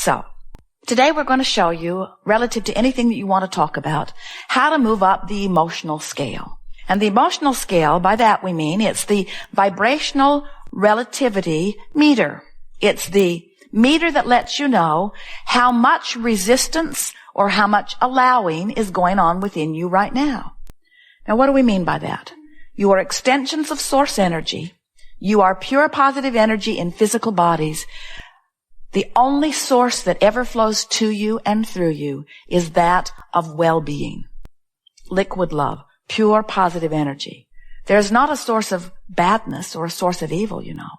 So, today we're going to show you, relative to anything that you want to talk about, how to move up the emotional scale. And the emotional scale, by that we mean it's the vibrational relativity meter. It's the meter that lets you know how much resistance or how much allowing is going on within you right now. Now, what do we mean by that? You are extensions of source energy. You are pure positive energy in physical bodies. The only source that ever flows to you and through you is that of well-being. Liquid love, pure positive energy. There's not a source of badness or a source of evil, you know.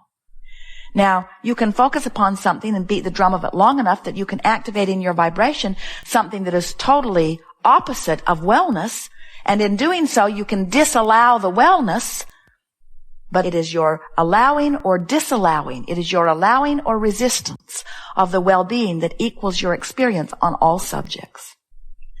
Now, you can focus upon something and beat the drum of it long enough that you can activate in your vibration something that is totally opposite of wellness, and in doing so, you can disallow the wellness, but it is your allowing or disallowing, it is your allowing or resistance of the well-being that equals your experience on all subjects.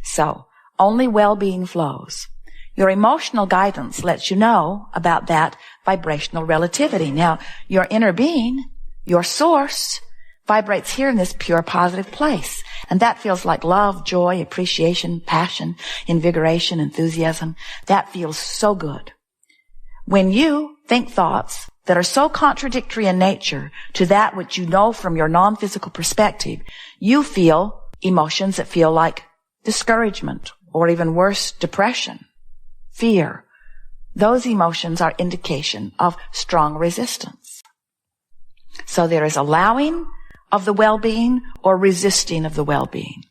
So, only well-being flows. Your emotional guidance lets you know about that vibrational relativity. Now, your inner being, your source, vibrates here in this pure positive place. And that feels like love, joy, appreciation, passion, invigoration, enthusiasm. That feels so good. When you think thoughts that are so contradictory in nature to that which you know from your non-physical perspective, you feel emotions that feel like discouragement, or even worse, depression, fear. Those emotions are indication of strong resistance. So there is allowing of the well-being or resisting of the well-being.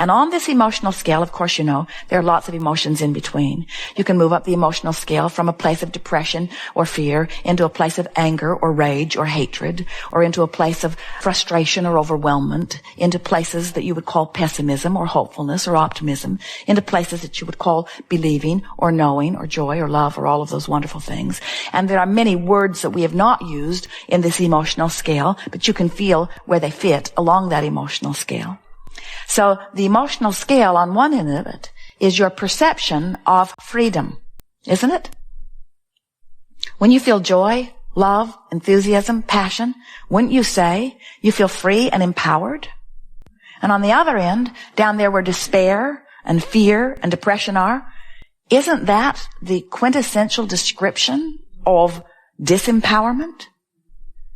And on this emotional scale, of course, you know, there are lots of emotions in between. You can move up the emotional scale from a place of depression or fear into a place of anger or rage or hatred, or into a place of frustration or overwhelmment, into places that you would call pessimism or hopefulness or optimism, into places that you would call believing or knowing or joy or love or all of those wonderful things. And there are many words that we have not used in this emotional scale, but you can feel where they fit along that emotional scale. So the emotional scale on one end of it is your perception of freedom, isn't it? When you feel joy, love, enthusiasm, passion, wouldn't you say you feel free and empowered? And on the other end, down there where despair and fear and depression are, isn't that the quintessential description of disempowerment?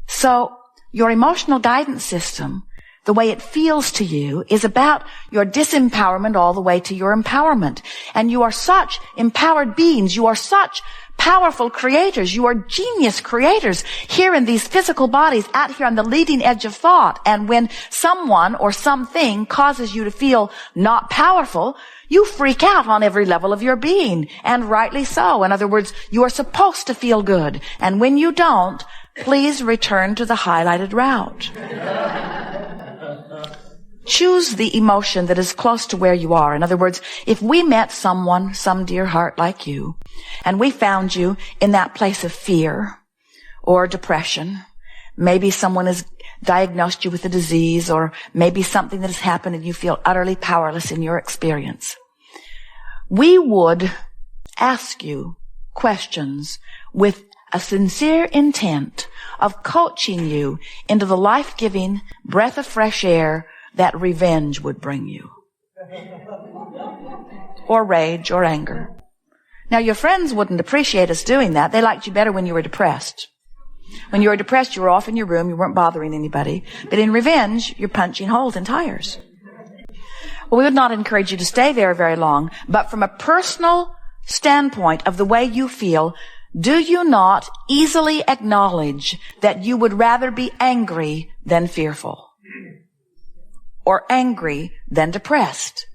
So your emotional guidance system, the way it feels to you, is about your disempowerment all the way to your empowerment. And you are such empowered beings. You are such powerful creators. You are genius creators here in these physical bodies, out here on the leading edge of thought. And when someone or something causes you to feel not powerful, you freak out on every level of your being. And rightly so. In other words, you are supposed to feel good. And when you don't, please return to the highlighted route. Choose the emotion that is close to where you are. In other words, if we met someone, some dear heart like you, and we found you in that place of fear or depression, maybe someone has diagnosed you with a disease, or maybe something that has happened and you feel utterly powerless in your experience, we would ask you questions with a sincere intent of coaching you into the life-giving breath of fresh air that revenge would bring you. Or rage or anger. Now, your friends wouldn't appreciate us doing that. They liked you better when you were depressed. When you were depressed, you were off in your room, you weren't bothering anybody. But in revenge, you're punching holes in tires. Well, we would not encourage you to stay there very long, but from a personal standpoint of the way you feel, do you not easily acknowledge that you would rather be angry than fearful? Or angry than depressed?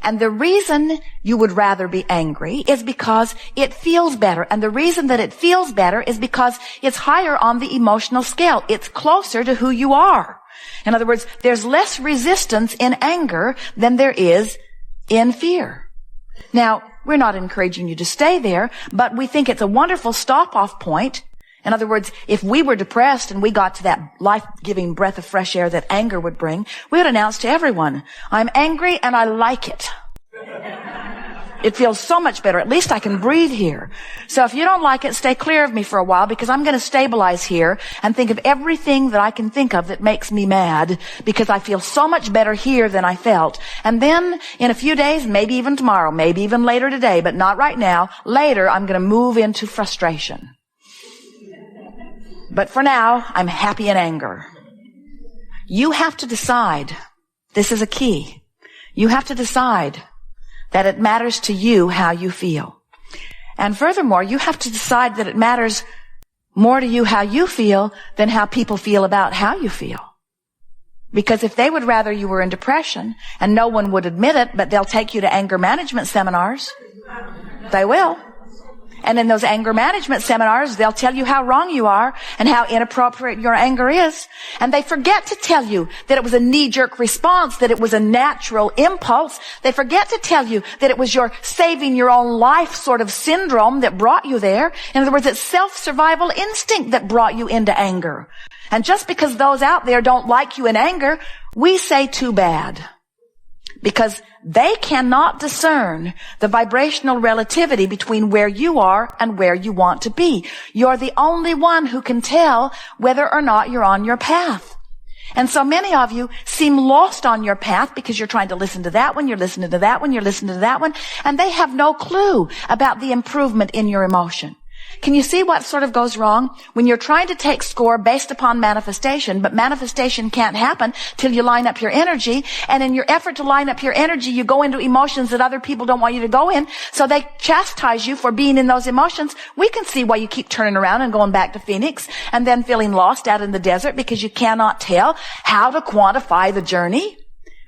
And the reason you would rather be angry is because it feels better. And the reason that it feels better is because it's higher on the emotional scale. It's closer to who you are. In other words, there's less resistance in anger than there is in fear. Now, we're not encouraging you to stay there, but we think it's a wonderful stop-off point. In other words, if we were depressed and we got to that life-giving breath of fresh air that anger would bring, we would announce to everyone, I'm angry and I like it. It feels so much better. At least I can breathe here. So if you don't like it, stay clear of me for a while, because I'm going to stabilize here and think of everything that I can think of that makes me mad, because I feel so much better here than I felt. And then in a few days, maybe even tomorrow, maybe even later today, but not right now, later I'm going to move into frustration. But for now, I'm happy in anger. You have to decide. This is a key. You have to decide that it matters to you how you feel. And furthermore, you have to decide that it matters more to you how you feel than how people feel about how you feel. Because if they would rather you were in depression, and no one would admit it, but they'll take you to anger management seminars, they will. And in those anger management seminars, they'll tell you how wrong you are and how inappropriate your anger is. And they forget to tell you that it was a knee-jerk response, that it was a natural impulse. They forget to tell you that it was your saving your own life sort of syndrome that brought you there. In other words, it's self-survival instinct that brought you into anger. And just because those out there don't like you in anger, we say too bad. Because they cannot discern the vibrational relativity between where you are and where you want to be. You're the only one who can tell whether or not you're on your path. And so many of you seem lost on your path because you're trying to listen to that one, you're listening to that one, you're listening to that one, and they have no clue about the improvement in your emotion. Can you see what sort of goes wrong? When you're trying to take score based upon manifestation, but manifestation can't happen till you line up your energy, and in your effort to line up your energy, you go into emotions that other people don't want you to go in, so they chastise you for being in those emotions. We can see why you keep turning around and going back to Phoenix, and then feeling lost out in the desert because you cannot tell how to quantify the journey.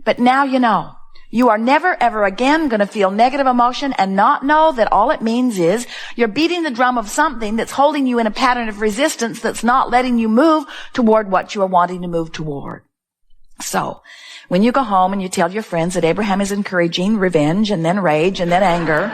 But now you know. You are never, ever again going to feel negative emotion and not know that all it means is you're beating the drum of something that's holding you in a pattern of resistance that's not letting you move toward what you are wanting to move toward. So, when you go home and you tell your friends that Abraham is encouraging revenge and then rage and then anger,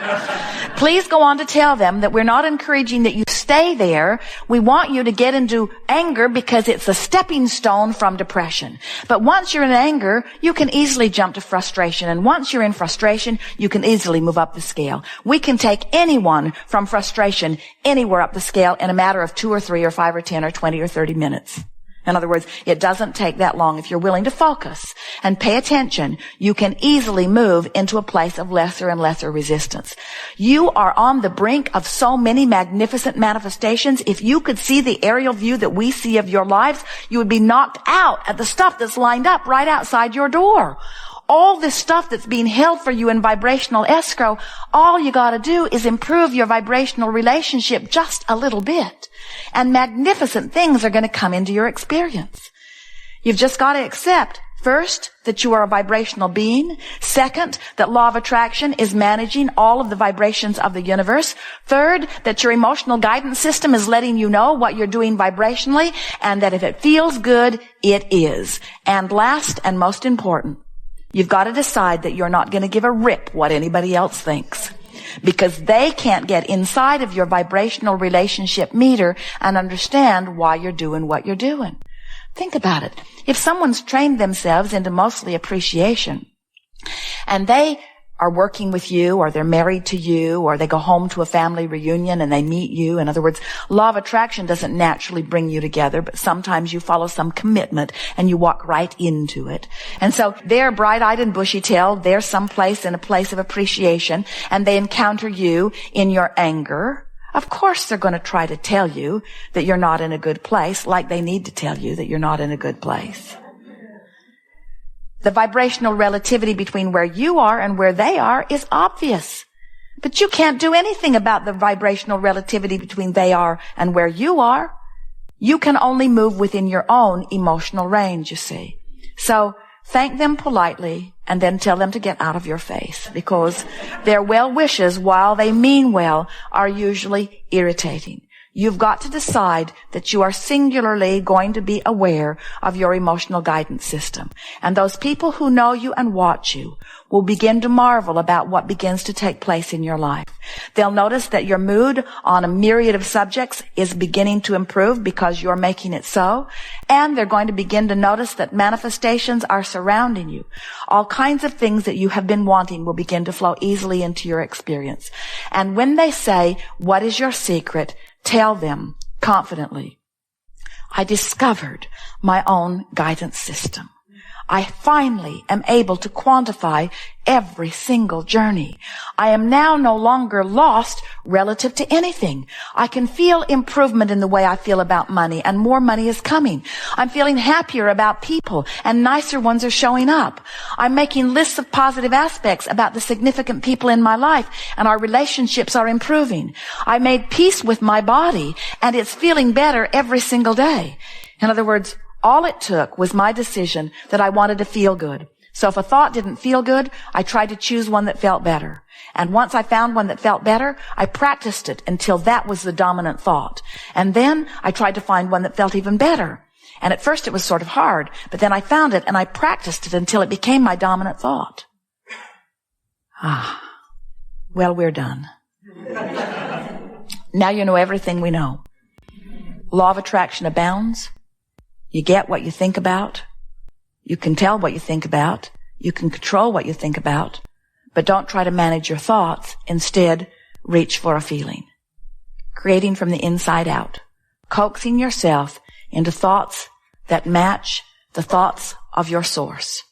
please go on to tell them that we're not encouraging that you stay there. We want you to get into anger because it's a stepping stone from depression. But once you're in anger, you can easily jump to frustration. And once you're in frustration, you can easily move up the scale. We can take anyone from frustration anywhere up the scale in a matter of 2 or 3 or 5 or 10 or 20 or 30 minutes. In other words, it doesn't take that long. If you're willing to focus and pay attention, you can easily move into a place of lesser and lesser resistance. You are on the brink of so many magnificent manifestations. If you could see the aerial view that we see of your lives, you would be knocked out at the stuff that's lined up right outside your door. All this stuff that's being held for you in vibrational escrow, all you got to do is improve your vibrational relationship just a little bit. And magnificent things are going to come into your experience. You've just got to accept, first, that you are a vibrational being. Second, that law of attraction is managing all of the vibrations of the universe. Third, that your emotional guidance system is letting you know what you're doing vibrationally, and that if it feels good, it is. And last and most important, you've got to decide that you're not going to give a rip what anybody else thinks, because they can't get inside of your vibrational relationship meter and understand why you're doing what you're doing. Think about it. If someone's trained themselves into mostly appreciation, and they are working with you, or they're married to you, or they go home to a family reunion and they meet you. In other words, law of attraction doesn't naturally bring you together, but sometimes you follow some commitment and you walk right into it. And so they're bright-eyed and bushy-tailed. They're someplace in a place of appreciation, and they encounter you in your anger. Of course they're going to try to tell you that you're not in a good place, like they need to tell you that you're not in a good place. The vibrational relativity between where you are and where they are is obvious. But you can't do anything about the vibrational relativity between they are and where you are. You can only move within your own emotional range, you see. So thank them politely and then tell them to get out of your face, because their well wishes, while they mean well, are usually irritating. You've got to decide that you are singularly going to be aware of your emotional guidance system. And those people who know you and watch you will begin to marvel about what begins to take place in your life. They'll notice that your mood on a myriad of subjects is beginning to improve because you're making it so. And they're going to begin to notice that manifestations are surrounding you. All kinds of things that you have been wanting will begin to flow easily into your experience. And when they say, "What is your secret?" tell them confidently, "I discovered my own guidance system. I finally am able to quantify every single journey. I am now no longer lost relative to anything. I can feel improvement in the way I feel about money, and more money is coming. I'm feeling happier about people, and nicer ones are showing up. I'm making lists of positive aspects about the significant people in my life, and our relationships are improving. I made peace with my body, and it's feeling better every single day." In other words, all it took was my decision that I wanted to feel good. So if a thought didn't feel good, I tried to choose one that felt better. And once I found one that felt better, I practiced it until that was the dominant thought. And then I tried to find one that felt even better. And at first it was sort of hard, but then I found it and I practiced it until it became my dominant thought. Well, we're done. Now you know everything we know. Law of attraction abounds. You get what you think about. You can tell what you think about. You can control what you think about. But don't try to manage your thoughts. Instead, reach for a feeling. Creating from the inside out. Coaxing yourself into thoughts that match the thoughts of your source.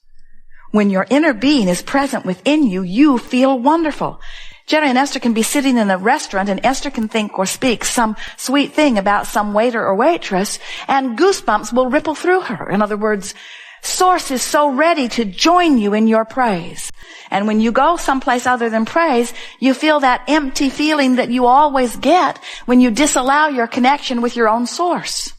When your inner being is present within you, you feel wonderful. Jerry and Esther can be sitting in a restaurant, and Esther can think or speak some sweet thing about some waiter or waitress, and goosebumps will ripple through her. In other words, Source is so ready to join you in your praise. And when you go someplace other than praise, you feel that empty feeling that you always get when you disallow your connection with your own source.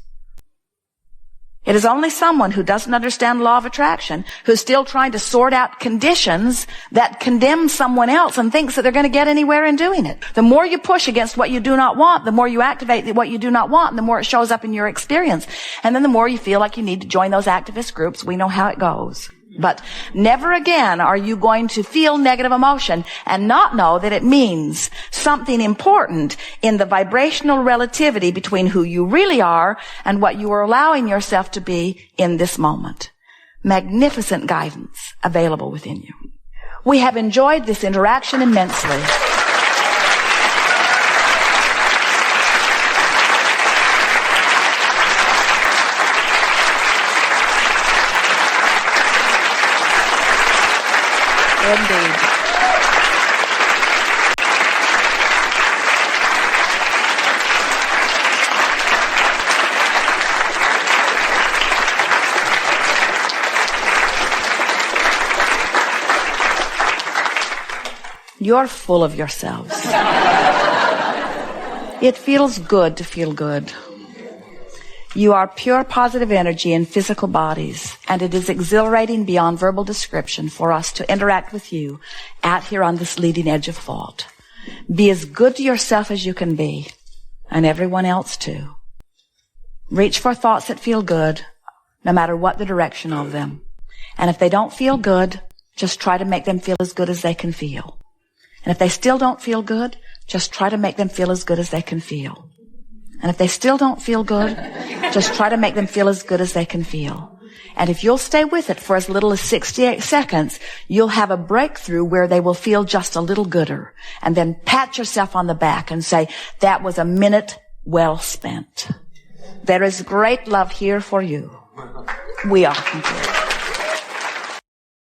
It is only someone who doesn't understand law of attraction, who's still trying to sort out conditions, that condemns someone else and thinks that they're going to get anywhere in doing it. The more you push against what you do not want, the more you activate what you do not want, and the more it shows up in your experience. And then the more you feel like you need to join those activist groups. We know how it goes. But never again are you going to feel negative emotion and not know that it means something important in the vibrational relativity between who you really are and what you are allowing yourself to be in this moment. Magnificent guidance available within you. We have enjoyed this interaction immensely. Indeed. You're full of yourselves. It feels good to feel good. You are pure positive energy in physical bodies, and it is exhilarating beyond verbal description for us to interact with you out here on this leading edge of thought. Be as good to yourself as you can be, and everyone else too. Reach for thoughts that feel good, no matter what the direction of them. And if they don't feel good, just try to make them feel as good as they can feel. And if they still don't feel good, just try to make them feel as good as they can feel. And if they still don't feel good, just try to make them feel as good as they can feel. And if you'll stay with it for as little as 68 seconds, you'll have a breakthrough where they will feel just a little gooder. And then pat yourself on the back and say, that was a minute well spent. There is great love here for you. We are complete.